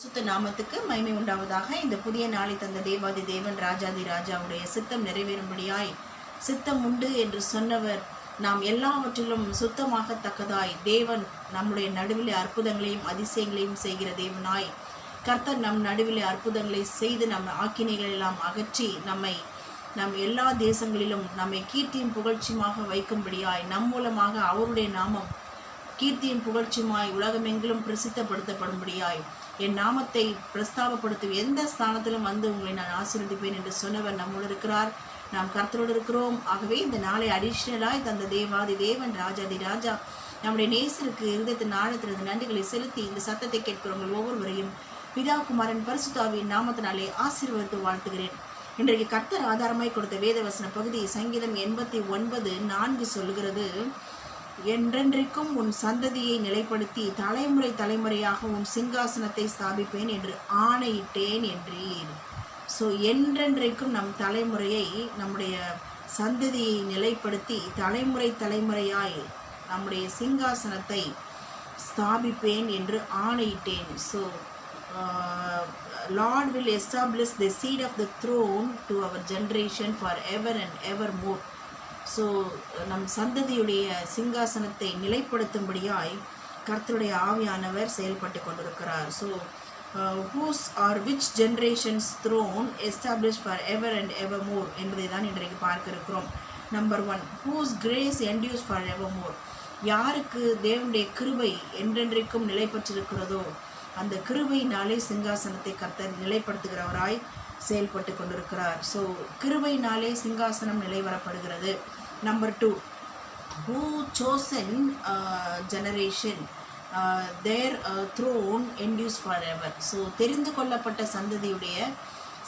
சுத்த நாமத்துக்கு மகிமை உண்டாவதாக. இந்த புதிய நாளை தந்த தேவாதி தேவன் ராஜாதி ராஜாவுடைய சித்தம் நிறைவேறும்படியாய் சித்தம் உண்டு என்று சொன்னவர் நாம் எல்லாவற்றிலும் சுத்தமாகத்தக்கதாய் தேவன் நம்முடைய நடுவிலே அற்புதங்களையும் அதிசயங்களையும் செய்கிற தேவனாய் கர்த்தர் நம் நடுவிலே அற்புதங்களை செய்து நம் ஆக்கினைகள் எல்லாம் அகற்றி நம் எல்லா தேசங்களிலும் நம்மை கீர்த்தியும் புகழ்ச்சியுமாக வைக்கும்படியாய் நம் மூலமாக அவருடைய நாமம் கீர்த்தியும் புகழ்ச்சியுமாய் உலகமெங்கிலும் பிரசித்தப்படுத்தப்படும்படியாய் என் நாமத்தை பிரஸ்தாபப்படுத்தும் எந்த ஸ்தானத்திலும் வந்து உங்களை நான் ஆசீர்வதிப்பேன் என்று சொன்னவர் நம்மோடு இருக்கிறார். நாம் கர்த்தரோடு இருக்கிறோம். ஆகவே இந்த நாளை அடிஷனலாய் தந்த தேவாதி தேவன் ராஜாதி ராஜா நம்முடைய நேசருக்கு இருதயத்தின் ஆழத்திலிருந்து நன்றிகளை செலுத்தி இந்த சத்தத்தை கேட்கிறவங்கள் ஒவ்வொருவரையும் பிதா குமாரன் பரிசுத்தாவியின் நாமத்தினாலே ஆசீர்வதித்து வாழ்த்துகிறேன். இன்றைக்கு கர்த்தர் ஆதாரமாய் கொடுத்த வேதவசன பகுதி சங்கீதம் 89:4 சொல்லுகிறது, என்றென்றைக்கும் உன் சந்ததியை நிலைப்படுத்தி தலைமுறை தலைமுறையாக உன் சிங்காசனத்தை ஸ்தாபிப்பேன் என்று ஆணையிட்டேன் என்றீர். ஸோ என்றென்றைக்கும் நம் தலைமுறையை நம்முடைய சந்ததியை நிலைப்படுத்தி தலைமுறை தலைமுறையாய் நம்முடைய சிங்காசனத்தை ஸ்தாபிப்பேன் என்று ஆணையிட்டேன். So Lord will establish the seat of the throne to our generation forever and evermore. So நம் சந்ததியுடைய சிங்காசனத்தை நிலைப்படுத்தும்படியாய் கர்த்தருடைய ஆவியானவர் செயல்பட்டு கொண்டிருக்கிறார். So whose or which generations throne established for ever and evermore என்பதை தான் இன்றைக்கு பார்க்க இருக்கிறோம். Number 1, whose grace endures for evermore. யாருக்கு தேவனுடைய கிருபை என்றென்றைக்கும் நிலை பெற்றிருக்கிறதோ அந்த கிருபையினாலே சிங்காசனத்தை கர்த்தர் நிலைப்படுத்துகிறவராய் செயல்பட்டு கொண்டிருக்கிறார். ஸோ கிருபையினாலே சிங்காசனம் நிலைவரப்படுகிறது. Number 2, who chosen generation their throne endures forever. So தெரிந்து கொள்ளப்பட்ட சந்ததியுடைய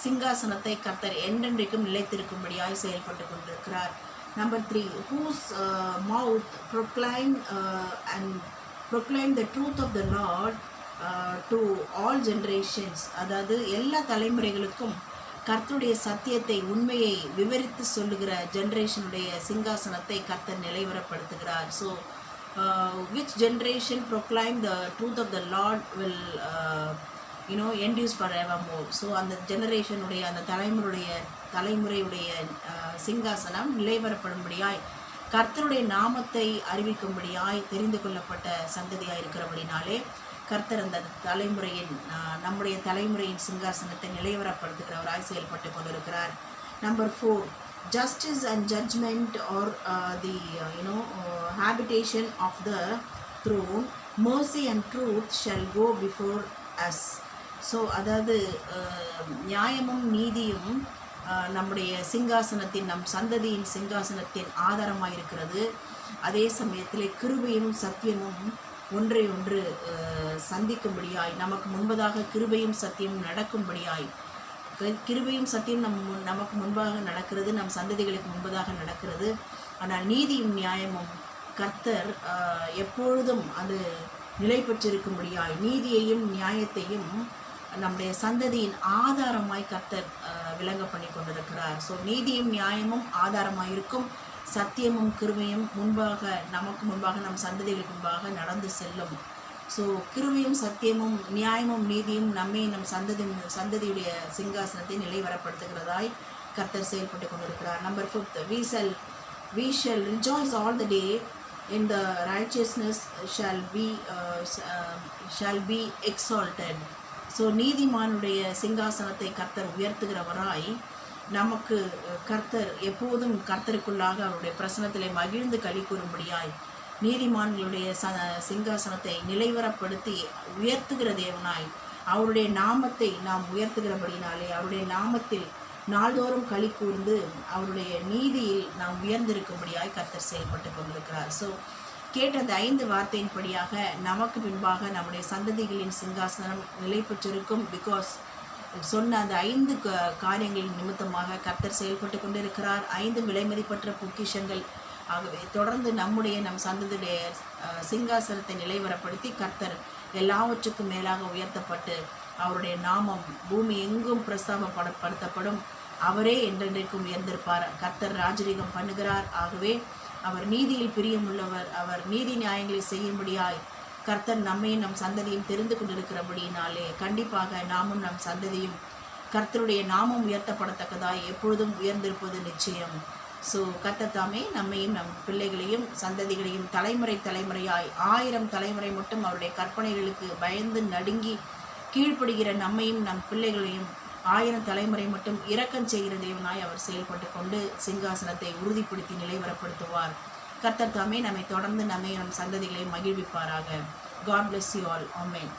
சிங்காசனத்தை கர்த்தர் என்றென்றைக்கும் நிலைத்திருக்கும்படியாய் செயல்பட்டு கொண்டிருக்கிறார். Number 3, whose mouth proclaim the truth of the Lord to all generations. அதாவது எல்லா தலைமுறைகளுக்கும் கர்த்தருடைய சத்தியத்தை உண்மையை விவரித்து சொல்லுகிற ஜென்ரேஷனுடைய சிங்காசனத்தை கர்த்தர் நிலைவரப்படுத்துகிறார். So which generation proclaim the truth of the Lord will endures forevermore. So அந்த ஜெனரேஷனுடைய அந்த தலைமுறையுடைய சிங்காசனம் நிலைவரப்படும்படியாய் கர்த்தருடைய நாமத்தை அறிவிக்கும்படியாய் தெரிந்து கொள்ளப்பட்ட சந்ததியாய் இருக்கிறபடினாலே கர்த்தர் அந்த நம்முடைய தலைமுறையின் சிங்காசனத்தை நிலைவரப்படுத்துகிறவராய் செயல்பட்டு கொண்டிருக்கிறார். Number 4, justice and judgment or the habitation of the throne, mercy and truth shall go before us. So அதாவது நியாயமும் நீதியும் நம்முடைய சிங்காசனத்தின் நம் சந்ததியின் சிங்காசனத்தின் ஆதாரமாக இருக்கிறது. அதே சமயத்தில் கிருபையும் சத்தியமும் ஒன்றை ஒன்று சந்திக்கும்படியாய் நமக்கு முன்பதாக கிருபையும் சத்தியம் நடக்கும்படியாய் கிருபையும் சத்தியம் நமக்கு முன்பாக நடக்கிறது, நம் சந்ததிகளுக்கு முன்பதாக நடக்கிறது. ஆனால் நீதியும் நியாயமும் கர்த்தர் எப்பொழுதும் அது நிலை பெற்றிருக்கும்படியாய் நீதியையும் நியாயத்தையும் நம்முடைய சந்ததியின் ஆதாரமாய் கர்த்தர் விளங்க பண்ணி கொண்டிருக்கிறார். ஸோ நீதியும் நியாயமும் ஆதாரமாக இருக்கும், சத்தியமும் கிருபையும் நமக்கு முன்பாக நம் சந்ததிகளுக்கு முன்பாக நடந்து செல்லும். ஸோ கிருபையும் சத்தியமும் நியாயமும் நீதியும் நம் சந்ததியுடைய சிங்காசனத்தை நிலைவரப்படுத்துகிறதாய் கர்த்தர் செயல்பட்டு கொண்டிருக்கிறார். Number 5, we shall rejoice all the day in the righteousness shall be exalted. So நீதிமானுடைய சிங்காசனத்தை கர்த்தர் உயர்த்துகிறவராய் நமக்கு கர்த்தர் எப்போதும் கர்த்தருக்குள்ளாக அவருடைய பிரசனத்திலே மகிழ்ந்து களி கூறும்படியாய் நீதிமான்களுடைய சிங்காசனத்தை நிலைவரப்படுத்தி உயர்த்துகிற தேவனாய் அவருடைய நாமத்தை நாம் உயர்த்துகிறபடினாலே அவருடைய நாமத்தில் நாள்தோறும் களி கூர்ந்து அவருடைய நீதியில் நாம் உயர்ந்திருக்கும்படியாய் கர்த்தர் செயல்பட்டு கொண்டிருக்கிறார். ஸோ கேட்ட அந்த 5 வார்த்தையின்படியாக நமக்கு பின்பாக நம்முடைய சந்ததிகளின் சிங்காசனம் நிலை பெற்றிருக்கும். பிகாஸ் சொன்ன அந்த 5 காரியங்களின் நிமித்தமாக கர்த்தர் செயல்பட்டு கொண்டிருக்கிறார். 5 விலைமதிப்பற்ற பொக்கிஷங்கள். ஆகவே தொடர்ந்து நம் சந்ததியுடைய சிங்காசனத்தை நிலைவரப்படுத்தி கர்த்தர் எல்லாவற்றுக்கும் மேலாக உயர்த்தப்பட்டு அவருடைய நாமம் பூமி எங்கும் பிரஸ்தாபப்படுத்தப்படும். அவரே என்றென்றைக்கும் உயர்ந்திருப்பார். கர்த்தர் ராஜரீகம் பண்ணுகிறார். ஆகவே அவர் நீதியில் பிரியமுள்ளவர். அவர் நீதி நியாயங்களை செய்யும்படியாய் கர்த்தர் நம்மையும் நம் சந்ததியும் தெரிந்து கொண்டிருக்கிறபடினாலே கண்டிப்பாக நாமும் நம் சந்ததியும் கர்த்தருடைய நாமம் உயர்த்தப்படத்தக்கதாய் எப்பொழுதும் உயர்ந்திருப்பது நிச்சயம். ஸோ கர்த்தர் தாமே நம்மையும் நம் பிள்ளைகளையும் சந்ததிகளையும் தலைமுறையாய் 1000 தலைமுறை மட்டும் அவருடைய கற்பனைகளுக்கு பயந்து நடுங்கி கீழ்ப்படுகிற நம்மையும் நம் பிள்ளைகளையும் 1000 தலைமுறை மட்டும் இரக்கம் செய்கிற தேவனாய் அவர் செயல்பட்டு கொண்டு சிங்காசனத்தை உறுதிப்படுத்தி நிலைவரப்படுத்துவார். கர்த்தர் தாமே நம்மை தொடர்ந்து நம்மை நம் சந்ததிகளை மகிழ்விப்பாராக. God bless you all. Amen.